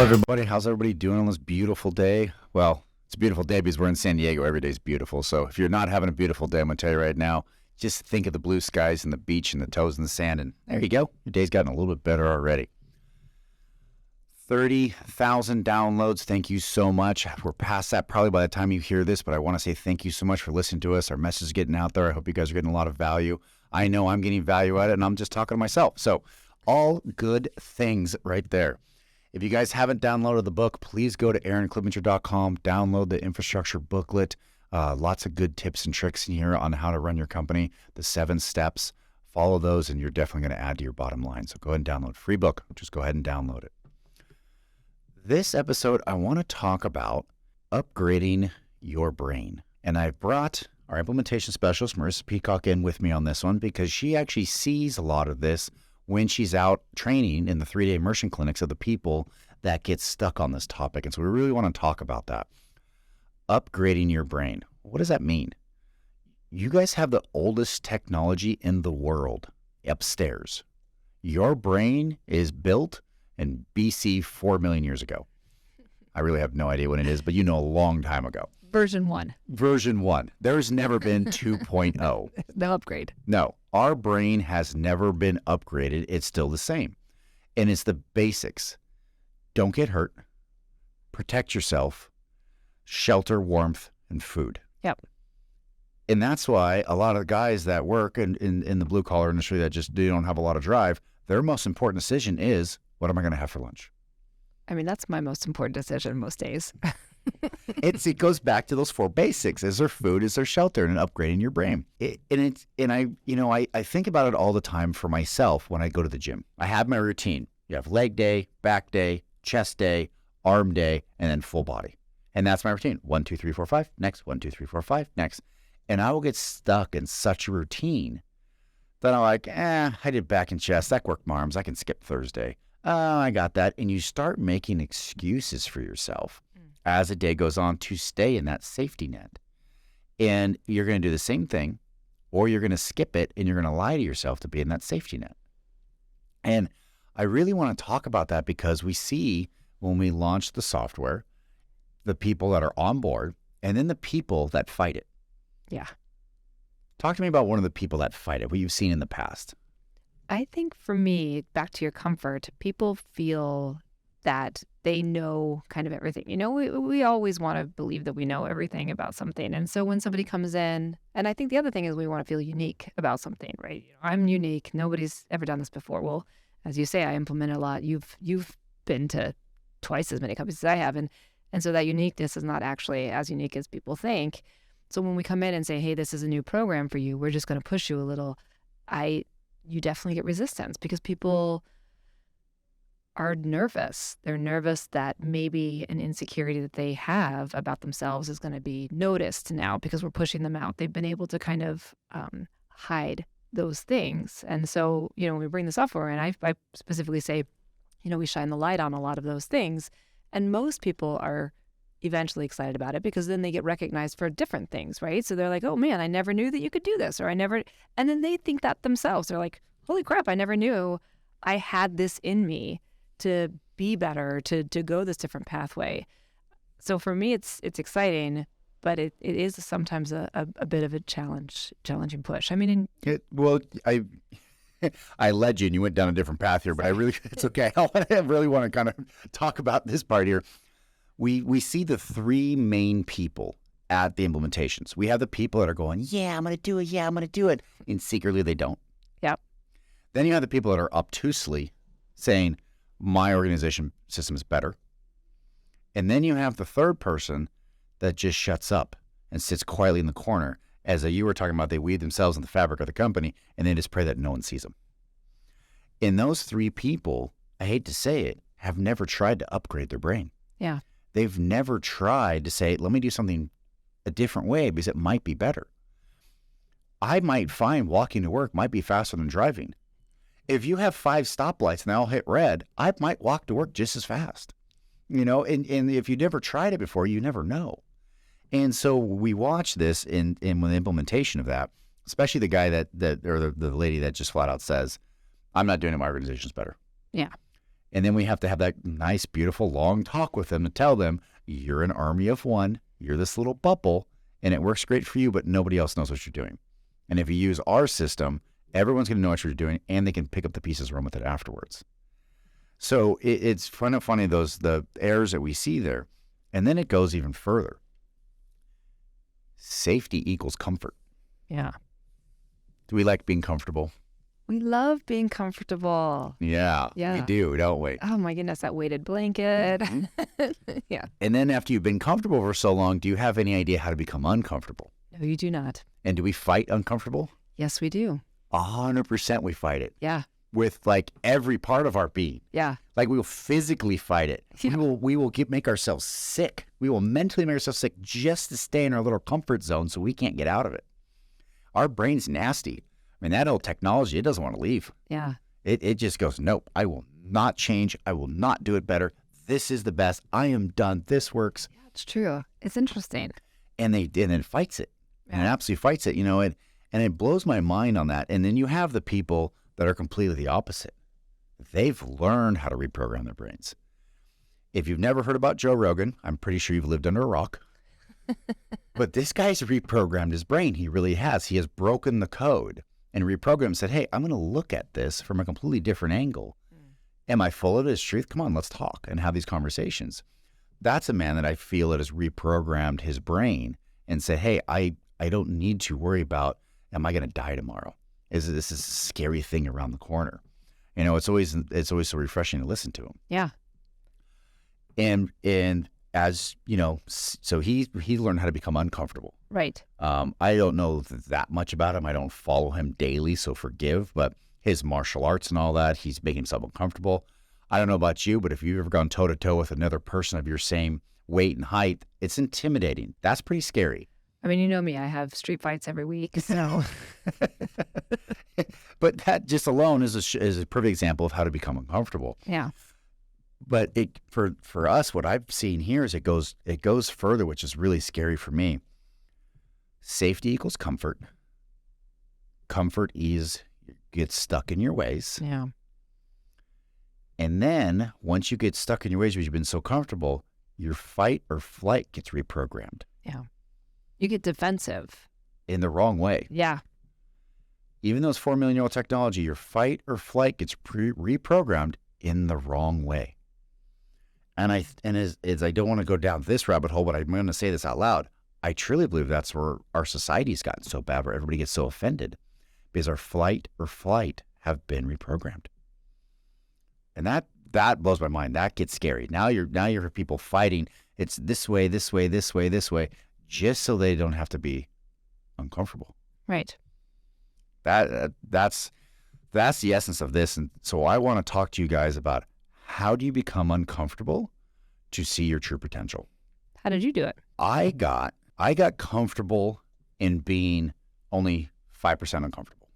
Hello, everybody. How's everybody doing on this beautiful day? Well, it's a beautiful day because we're in San Diego. Every day's beautiful. So if you're not having a beautiful day, I'm going to tell you right now, just think of the blue skies and the beach and the toes in the sand, and there you go. Your day's gotten a little bit better already. 30,000 downloads. Thank you so much. We're past that probably by the time you hear this, but I want to say thank you so much for listening to us. Our message is getting out there. I hope you guys are getting a lot of value. I know I'm getting value out of it, and I'm just talking to myself. So all good things right there. If you guys haven't downloaded the book, please go to aaronclipinger.com, download the infrastructure booklet. Lots of good tips and tricks in here on how to run your company, the 7 steps. Follow those, and you're definitely going to add to your bottom line. So go ahead and download. Free book. Just go ahead and download it. This episode, I want to talk about upgrading your brain. And I've brought our implementation specialist, Marissa Peacock, in with me on this one because she actually sees a lot of this when she's out training in the 3-day immersion clinics of the people that get stuck on this topic. And so we really want to talk about that. Upgrading your brain. What does that mean? You guys have the oldest technology in the world upstairs. Your brain is built in BC 4 million years ago. I really have no idea when it is, but you know, a long time ago. Version 1. Version 1. There's never been 2.0. No upgrade. No. Our brain has never been upgraded. It's still the same. And it's the basics. Don't get hurt. Protect yourself. Shelter, warmth, and food. Yep. And that's why a lot of guys that work in the blue-collar industry that just don't have a lot of drive, their most important decision is, what am I going to have for lunch? I mean, that's my most important decision most days. It goes back to those 4 basics. Is there food? Is there shelter? And upgrading your brain. I think about it all the time for myself when I go to the gym. I have my routine. You have leg day, back day, chest day, arm day, and then full body. And that's my routine. 1, 2, 3, 4, 5. Next. 1, 2, 3, 4, 5. Next. And I will get stuck in such a routine that I'm like, I did back and chest. That worked my arms. I can skip Thursday. I got that. And you start making excuses for yourself as the day goes on to stay in that safety net. And you're going to do the same thing, or you're going to skip it and you're going to lie to yourself to be in that safety net. And I really want to talk about that because we see when we launch the software, the people that are on board and then the people that fight it. Yeah. Talk to me about one of the people that fight it, what you've seen in the past. I think for me, back to your comfort, people feel that they know kind of everything. You know, we always want to believe that we know everything about something. And so when somebody comes in, and I think the other thing is we want to feel unique about something, right? You know, I'm unique. Nobody's ever done this before. Well, as you say, I implement a lot. You've been to twice as many companies as I have. And so that uniqueness is not actually as unique as people think. So when we come in and say, hey, this is a new program for you, we're just going to push you a little, you definitely get resistance because people are nervous. They're nervous that maybe an insecurity that they have about themselves is going to be noticed now because we're pushing them out. They've been able to kind of hide those things. And so, you know, when we bring the software in, I specifically say, you know, we shine the light on a lot of those things. And most people are eventually excited about it because then they get recognized for different things, right? So they're like, oh man, I never knew that you could do this, or and then they think that themselves. They're like, holy crap, I never knew I had this in me to be better, to go this different pathway. So for me, it's exciting, but it is sometimes a bit of a challenging push. I mean, I led you and you went down a different path here, but it's okay. I really want to kind of talk about this part here. We see the 3 main people at the implementations. We have the people that are going, yeah, I'm going to do it. Yeah, I'm going to do it. And secretly they don't. Yep. Then you have the people that are obtusely saying, my organization system is better. And then you have the third person that just shuts up and sits quietly in the corner. As you were talking about, they weave themselves in the fabric of the company and they just pray that no one sees them. And those 3 people, I hate to say it, have never tried to upgrade their brain. Yeah. They've never tried to say, let me do something a different way because it might be better. I might find walking to work might be faster than driving. If you have 5 stoplights and they all hit red, I might walk to work just as fast. You know, and if you never tried it before, you never know. And so we watch this in the implementation of that, especially the guy or the lady that just flat out says, I'm not doing it, my organization's better. Yeah. And then we have to have that nice, beautiful, long talk with them to tell them, you're an army of one, you're this little bubble, and it works great for you, but nobody else knows what you're doing. And if you use our system, everyone's going to know what you're doing, and they can pick up the pieces and run with it afterwards. So it's kind of funny, the errors that we see there. And then it goes even further. Safety equals comfort. Yeah. Do we like being comfortable? We love being comfortable. Yeah, we do, don't we? Oh my goodness, that weighted blanket. Mm-hmm. Yeah. And then after you've been comfortable for so long, do you have any idea how to become uncomfortable? No, you do not. And do we fight uncomfortable? Yes, we do. 100% we fight it. Yeah. With like every part of our being. Yeah. Like we will physically fight it. Yeah. We will make ourselves sick. We will mentally make ourselves sick just to stay in our little comfort zone so we can't get out of it. Our brain's nasty. I mean, that old technology, it doesn't want to leave. Yeah. It just goes, nope, I will not change. I will not do it better. This is the best. I am done. This works. Yeah, it's true. It's interesting. And it fights it. Yeah. And it absolutely fights it, and it blows my mind on that. And then you have the people that are completely the opposite. They've learned how to reprogram their brains. If you've never heard about Joe Rogan, I'm pretty sure you've lived under a rock. But this guy's reprogrammed his brain. He really has. He has broken the code and reprogrammed, said, hey, I'm going to look at this from a completely different angle. Am I full of his truth? Come on, let's talk and have these conversations. That's a man that I feel that has reprogrammed his brain and said, hey, I don't need to worry about, am I going to die tomorrow? This is a scary thing around the corner. It's always so refreshing to listen to him. Yeah. And as so he learned how to become uncomfortable. Right. I don't know that much about him. I don't follow him daily, so forgive. But his martial arts and all that, he's making himself uncomfortable. I don't know about you, but if you've ever gone toe to toe with another person of your same weight and height, it's intimidating. That's pretty scary. I mean, you know me, I have street fights every week, so. But that just alone is a perfect example of how to become uncomfortable. Yeah. But for us, what I've seen here is it goes further, which is really scary for me. Safety equals comfort. Comfort is get stuck in your ways. Yeah. And then once you get stuck in your ways because you've been so comfortable, your fight or flight gets reprogrammed. Yeah. You get defensive. In the wrong way. Yeah. Even though it's 4 million year old technology, your fight or flight gets reprogrammed in the wrong way. And as I don't want to go down this rabbit hole, but I'm going to say this out loud. I truly believe that's where our society's gotten so bad, where everybody gets so offended, because our flight or flight have been reprogrammed. And that blows my mind. That gets scary. Now you're people fighting. It's this way, this way, this way, this way, just so they don't have to be uncomfortable. Right. That's the essence of this. And so I want to talk to you guys about how do you become uncomfortable to see your true potential. How did you do it? I got comfortable in being only 5% uncomfortable.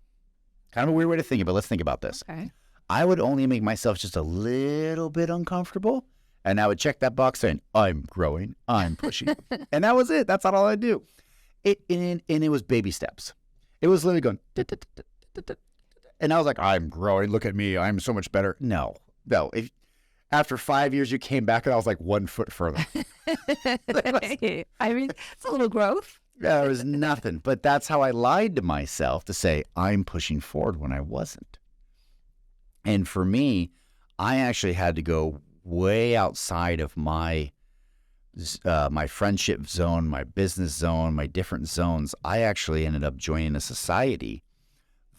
Kind of a weird way to think, but let's think about this. Okay. I would only make myself just a little bit uncomfortable, and I would check that box saying, I'm growing, I'm pushing. And that was it. That's not all I do. And it was baby steps. It was literally going, and I was like, I'm growing. Look at me. I'm so much better. No. After 5 years, you came back and I was like 1 foot further. I mean, it's a little growth. There was nothing. But that's how I lied to myself to say I'm pushing forward when I wasn't. And for me, I actually had to go way outside of my friendship zone, my business zone, my different zones. I actually ended up joining a society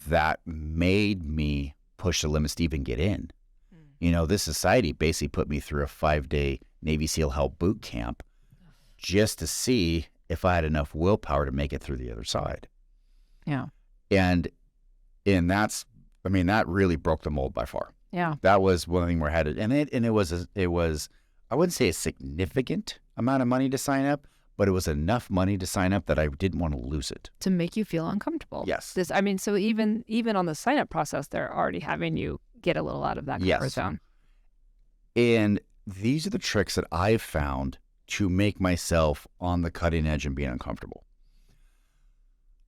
that made me push the limits to even get in. This society basically put me through a 5-day Navy SEAL help boot camp just to see if I had enough willpower to make it through the other side. Yeah. And that really broke the mold by far. Yeah. That was one thing where I had it. And it was, I wouldn't say a significant amount of money to sign up, but it was enough money to sign up that I didn't want to lose it. To make you feel uncomfortable. Yes. So even on the sign up process, they're already having you get a little out of that comfort zone. And these are the tricks that I've found to make myself on the cutting edge and being uncomfortable.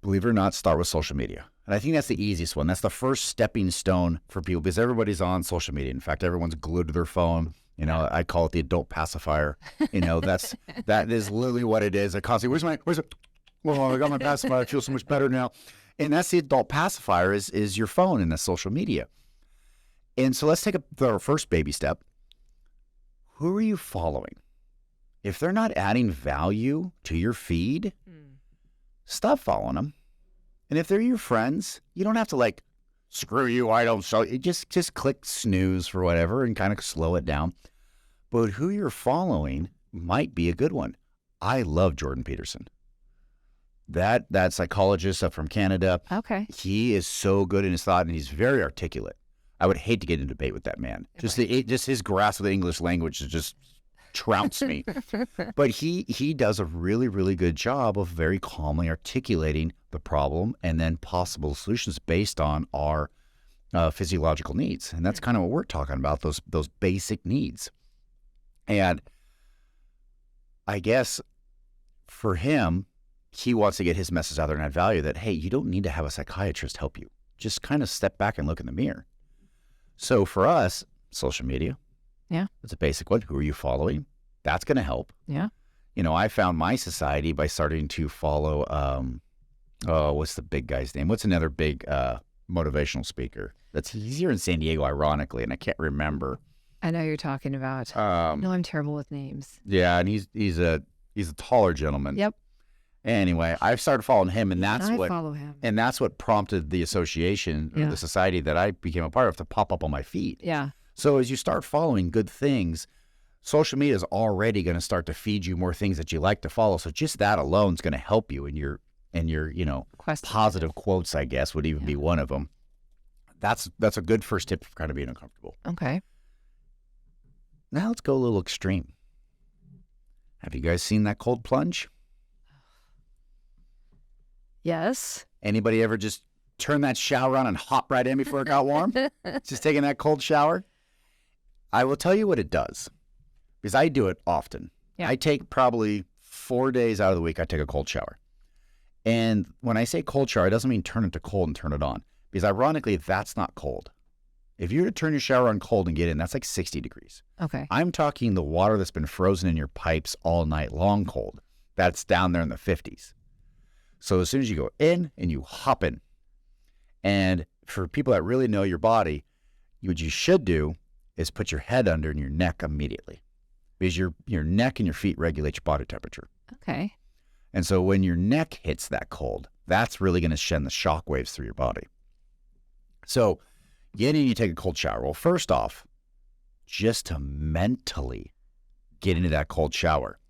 Believe it or not, start with social media. And I think that's the easiest one. That's the first stepping stone for people because everybody's on social media. In fact, everyone's glued to their phone. You know, I call it the adult pacifier. You know, that is literally what it is. I constantly, where's it? Well, I got my pacifier. I feel so much better now. And that's the adult pacifier is your phone and the social media. And so let's take our first baby step. Who are you following? If they're not adding value to your feed, stop following them. And if they're your friends, you don't have to like, screw you, I don't show you. Just click snooze for whatever and kind of slow it down. But who you're following might be a good one. I love Jordan Peterson. That psychologist up from Canada. Okay. He is so good in his thought and he's very articulate. I would hate to get in a debate with that man. Just his grasp of the English language just trounced me. But he does a really, really good job of very calmly articulating the problem and then possible solutions based on our physiological needs. And that's kind of what we're talking about, those basic needs. And I guess for him, he wants to get his message out there and add value that, hey, you don't need to have a psychiatrist help you. Just kind of step back and look in the mirror. So for us, social media. Yeah. It's a basic one. Who are you following? That's going to help. Yeah. You know, I found my society by starting to follow, what's the big guy's name? What's another big motivational speaker? He's here in San Diego, ironically, and I can't remember. I know you're talking about. No, I'm terrible with names. Yeah, and he's a taller gentleman. Yep. Anyway, I've started following him, and I follow him. And that's what prompted the association, or the society that I became a part of, to pop up on my feed. Yeah. So as you start following good things, social media is already going to start to feed you more things that you like to follow. So just that alone is going to help you in your positive quotes, I guess, would even be one of them. That's a good first tip for kind of being uncomfortable. Okay. Now let's go a little extreme. Have you guys seen that cold plunge? Yes. Anybody ever just turn that shower on and hop right in before it got warm? Just taking that cold shower? I will tell you what it does, because I do it often. Yeah. I take probably 4 days out of the week, I take a cold shower. And when I say cold shower, it doesn't mean turn it to cold and turn it on, because ironically, that's not cold. If you were to turn your shower on cold and get in, that's like 60 degrees. Okay. I'm talking the water that's been frozen in your pipes all night long cold. That's down there in the 50s. So as soon as you go in and you hop in, and for people that really know your body, what you should do is put your head under and your neck immediately, because your neck and your feet regulate your body temperature. Okay. And so when your neck hits that cold, that's really going to send the shock waves through your body. So get in, you take a cold shower. Well, first off, just to mentally get into that cold shower,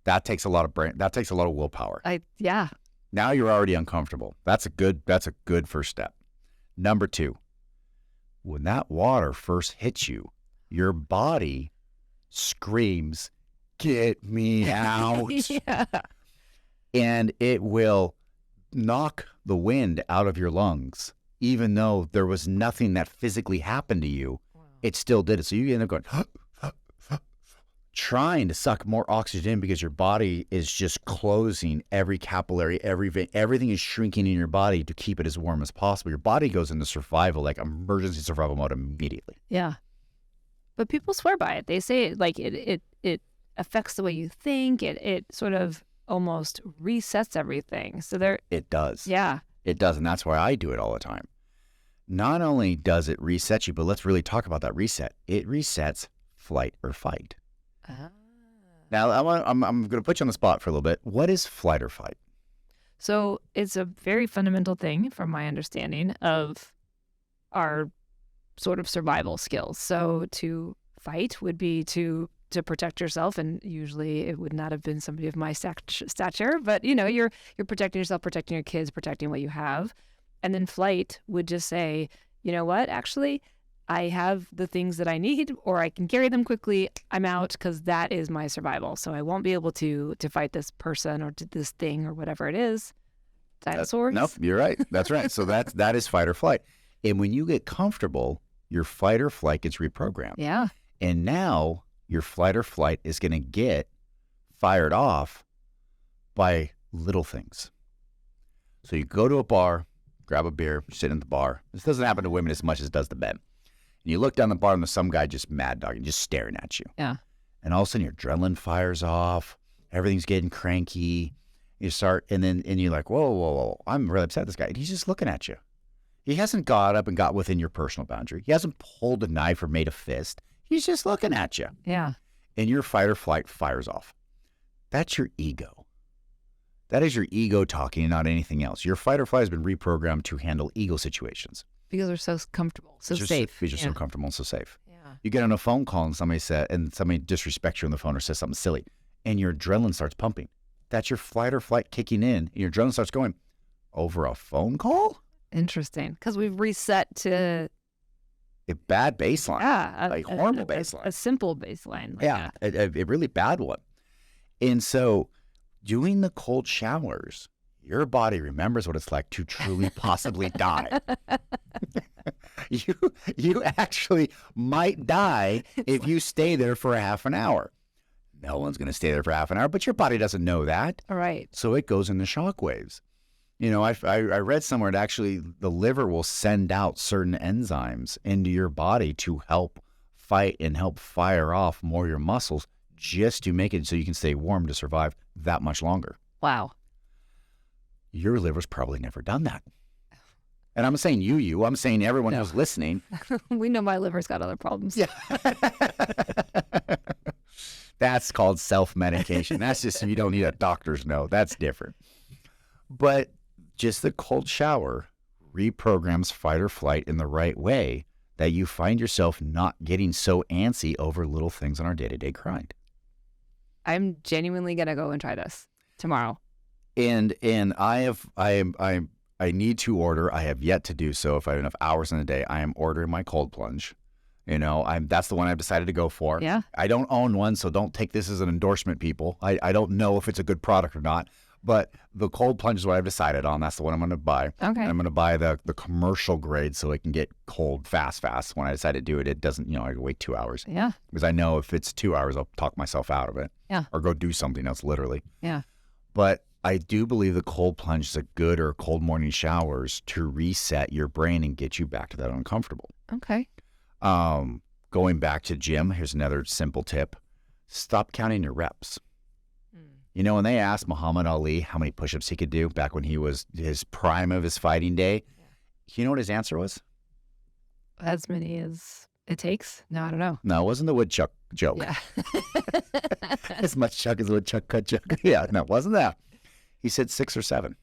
that takes a lot of willpower. Yeah. Now you're already uncomfortable. That's a good first step. Number 2, when that water first hits you, your body screams, "Get me out." Yeah. And it will knock the wind out of your lungs. Even though there was nothing that physically happened to you, it still did it. So you end up going, trying to suck more oxygen in, because your body is just closing every capillary, every vein, everything is shrinking in your body to keep it as warm as possible. Your body goes into survival, like emergency survival mode, immediately. Yeah. But people swear by it. They say it affects the way you think. It sort of almost resets everything. So it does. Yeah. It does, and that's why I do it all the time. Not only does it reset you, but let's really talk about that reset. It resets flight or fight. Now, I'm going to put you on the spot for a little bit. What is flight or fight? So it's a very fundamental thing, from my understanding, of our sort of survival skills. So to fight would be to protect yourself, and usually it would not have been somebody of my stature, but you're protecting yourself, protecting your kids, protecting what you have. And then flight would just say, you know what, actually, I have the things that I need, or I can carry them quickly. I'm out, because that is my survival. So I won't be able to fight this person or this thing or whatever it is. Dinosaurs? Nope, you're right. That's right. So that is fight or flight. And when you get comfortable, your fight or flight gets reprogrammed. Yeah. And now your flight or flight is going to get fired off by little things. So you go to a bar, grab a beer, sit in the bar. This doesn't happen to women as much as it does to men. And you look down the bar and there's some guy just mad dogging, just staring at you. Yeah. And all of a sudden your adrenaline fires off. Everything's getting cranky. You start, and you're like, whoa, I'm really upset at this guy. And he's just looking at you. He hasn't got up and got within your personal boundary. He hasn't pulled a knife or made a fist. He's just looking at you. Yeah. And your fight or flight fires off. That's your ego. That is your ego talking and not anything else. Your fight or flight has been reprogrammed to handle ego situations. Because they're so comfortable, so safe. Because you're so comfortable and so safe. Yeah. You get on a phone call and somebody disrespects you on the phone or says something silly, and your adrenaline starts pumping. That's your fight or flight kicking in, and your adrenaline starts going over a phone call? Interesting. Because we've reset to a bad baseline. Yeah. A horrible baseline. A simple baseline. Yeah. A really bad one. And so doing the cold showers, your body remembers what it's like to truly possibly die. You actually might die if you stay there for a half an hour. No one's going to stay there for half an hour, but your body doesn't know that. All right. So it goes into shock waves. You know, I read somewhere that actually the liver will send out certain enzymes into your body to help fight and help fire off more of your muscles just to make it so you can stay warm to survive that much longer. Wow. Your liver's probably never done that. And I'm saying I'm saying everyone who's listening. We know my liver's got other problems. Yeah. That's called self-medication. That's just, you don't need a doctor's note. That's different. But just the cold shower reprograms fight or flight in the right way that you find yourself not getting so antsy over little things on our day-to-day grind. I'm genuinely going to go and try this tomorrow. And I need to order. I have yet to do so. If I have enough hours in the day, I am ordering my cold plunge. You know, that's the one I've decided to go for. Yeah. I don't own one, so don't take this as an endorsement, people. I don't know if it's a good product or not, but the cold plunge is what I've decided on. That's the one I'm going to buy. Okay. And I'm going to buy the commercial grade so it can get cold fast. When I decide to do it, it doesn't, I can wait 2 hours. Yeah. Because I know if it's 2 hours, I'll talk myself out of it. Yeah. Or go do something else, literally. Yeah. But I do believe the cold plunge is a good, or cold morning showers to reset your brain and get you back to that uncomfortable. Okay. Going back to gym, here's another simple tip. Stop counting your reps. You know, when they asked Muhammad Ali how many push-ups he could do back when he was his prime of his fighting day, you know what his answer was? As many as it takes? No, I don't know. No, it wasn't the woodchuck joke. Yeah. As much chuck as woodchuck cut chuck. Yeah, no, it wasn't that. He said 6 or 7.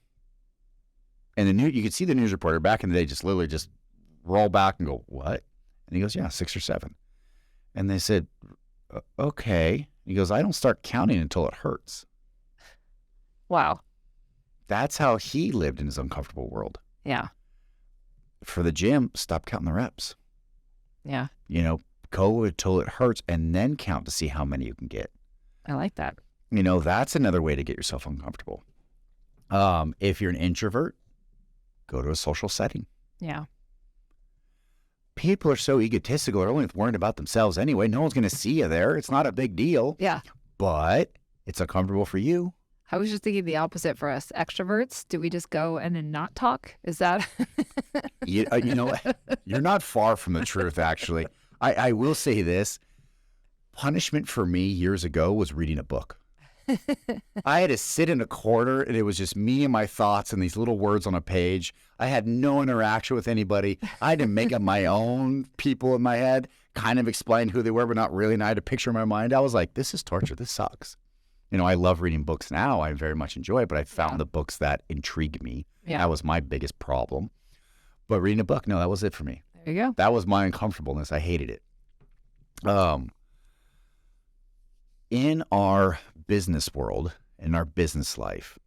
And you could see the news reporter back in the day just literally just roll back and go, what? And he goes, yeah, 6 or 7. And they said, okay. He goes, I don't start counting until it hurts. Wow. That's how he lived in his uncomfortable world. Yeah. For the gym, stop counting the reps. Yeah. You know, go until it hurts and then count to see how many you can get. I like that. You know, that's another way to get yourself uncomfortable. If you're an introvert, go to a social setting. Yeah. People are so egotistical. They're only worried about themselves anyway. No one's going to see you there. It's not a big deal. Yeah. But it's uncomfortable for you. I was just thinking the opposite for us. Extroverts, do we just go and then not talk? Is that? You know, you're not far from the truth, actually. I will say this. Punishment for me years ago was reading a book. I had to sit in a corner and it was just me and my thoughts and these little words on a page. I had no interaction with anybody. I had to make up my own people in my head, kind of explain who they were, but not really. And I had a picture in my mind. I was like, this is torture. This sucks. You know, I love reading books now. I very much enjoy it, but I found the books that intrigue me. Yeah. That was my biggest problem. But reading a book, no, that was it for me. There you go. That was my uncomfortableness. I hated it. In our business world, in our business life,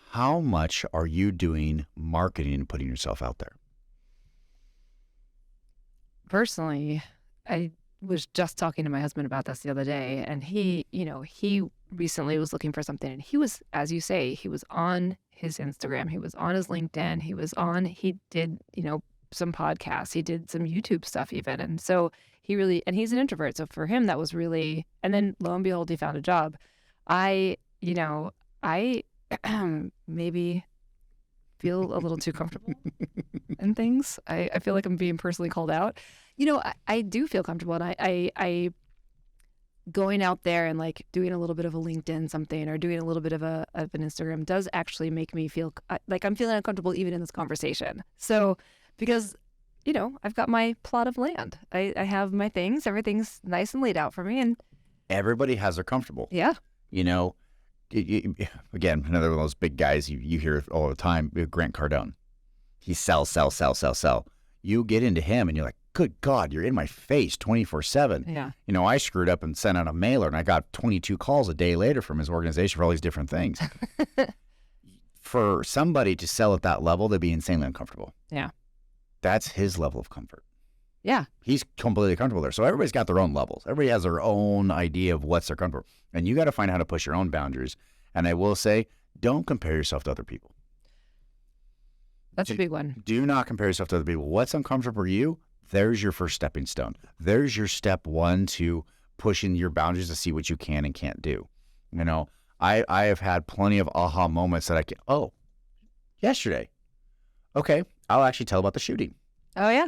how much are you doing marketing and putting yourself out there? Personally, I was just talking to my husband about this the other day, and he recently was looking for something, and he was, as you say, he was on his Instagram, he was on his LinkedIn, he did, some podcasts, he did some YouTube stuff even. And so and he's an introvert. So for him, that was really, and then lo and behold, he found a job. I maybe feel a little too comfortable in things. I feel like I'm being personally called out. I do feel comfortable, and I going out there and like doing a little bit of a LinkedIn something or doing a little bit of an Instagram does actually make me feel like I'm feeling uncomfortable even in this conversation. So because, I've got my plot of land. I have my things. Everything's nice and laid out for me. And everybody has their comfortable. Yeah. Again, another one of those big guys you hear all the time, Grant Cardone. He sells, sell, sell, sell, sell. You get into him and you're like, good God, you're in my face 24/7. Yeah. I screwed up and sent out a mailer and I got 22 calls a day later from his organization for all these different things. For somebody to sell at that level, they'd be insanely uncomfortable. Yeah. That's his level of comfort. Yeah. He's completely comfortable there. So everybody's got their own levels. Everybody has their own idea of what's their comfort. And you got to find out how to push your own boundaries. And I will say, don't compare yourself to other people. That's a big one. Do not compare yourself to other people. What's uncomfortable for you? There's your first stepping stone. There's your step one to pushing your boundaries to see what you can and can't do. I have had plenty of aha moments that yesterday. Okay, I'll actually tell about the shooting. Oh, yeah.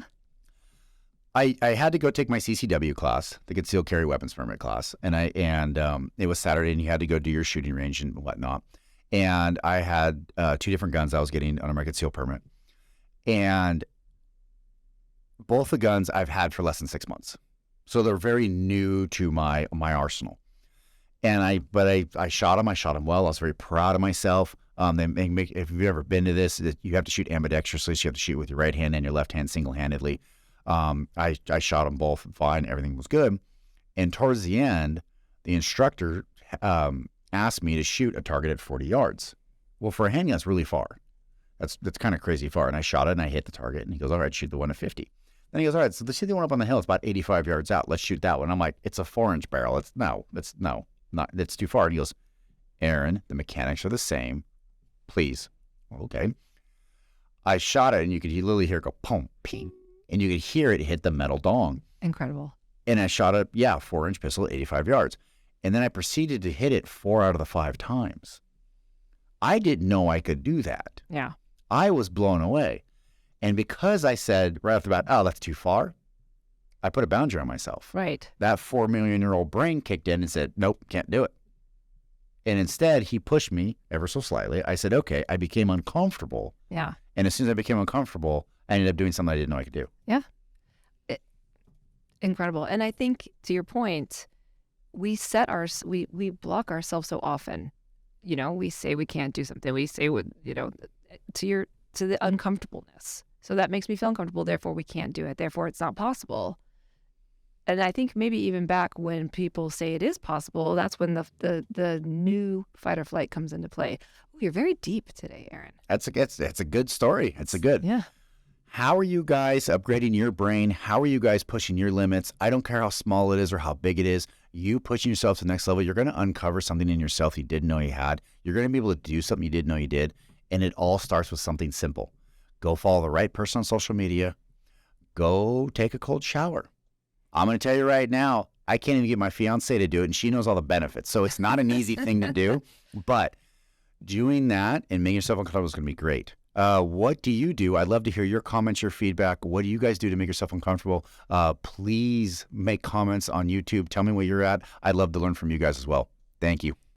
I had to go take my CCW class, the concealed carry weapons permit class, and it was Saturday, and you had to go do your shooting range and whatnot. And I had 2 different guns I was getting on my concealed permit, and both the guns I've had for less than 6 months, so they're very new to my arsenal. And I shot them. I shot them well. I was very proud of myself. If you've ever been to this, you have to shoot ambidextrously. So you have to shoot with your right hand and your left hand single-handedly. I shot them both fine. Everything was good. And towards the end, the instructor asked me to shoot a target at 40 yards. Well, for a handgun, that's really far. That's kind of crazy far. And I shot it and I hit the target. And he goes, all right, shoot the one at 50. Then he goes, all right, so let's see the one up on the hill. It's about 85 yards out. Let's shoot that one. I'm like, it's a 4-inch barrel. That's too far. And he goes, Aaron, the mechanics are the same. Please. Okay. I shot it and you could literally hear it go, pong, ping. And you could hear it hit the metal dong. Incredible. And I shot a 4-inch pistol at 85 yards. And then I proceeded to hit it 4 out of the 5 times. I didn't know I could do that. Yeah. I was blown away. And because I said right off the bat, oh, that's too far, I put a boundary on myself. Right. That 4 million-year-old brain kicked in and said, nope, can't do it. And instead, he pushed me ever so slightly. I said, okay, I became uncomfortable. Yeah. And as soon as I became uncomfortable, I ended up doing something I didn't know I could do. Yeah. Incredible. And I think to your point, we block ourselves so often. We say we can't do something. We say, to the uncomfortableness. So that makes me feel uncomfortable. Therefore, we can't do it. Therefore, it's not possible. And I think maybe even back when people say it is possible, that's when the new fight or flight comes into play. Oh, you're very deep today, Aaron. That's a good story. It's a good. Yeah. How are you guys upgrading your brain? How are you guys pushing your limits? I don't care how small it is or how big it is. You pushing yourself to the next level, you're going to uncover something in yourself you didn't know you had. You're going to be able to do something you didn't know you did. And it all starts with something simple. Go follow the right person on social media. Go take a cold shower. I'm going to tell you right now, I can't even get my fiance to do it, and she knows all the benefits. So it's not an easy thing to do, but doing that and making yourself uncomfortable is going to be great. What do you do? I'd love to hear your comments, your feedback. What do you guys do to make yourself uncomfortable? Please make comments on YouTube. Tell me where you're at. I'd love to learn from you guys as well. Thank you.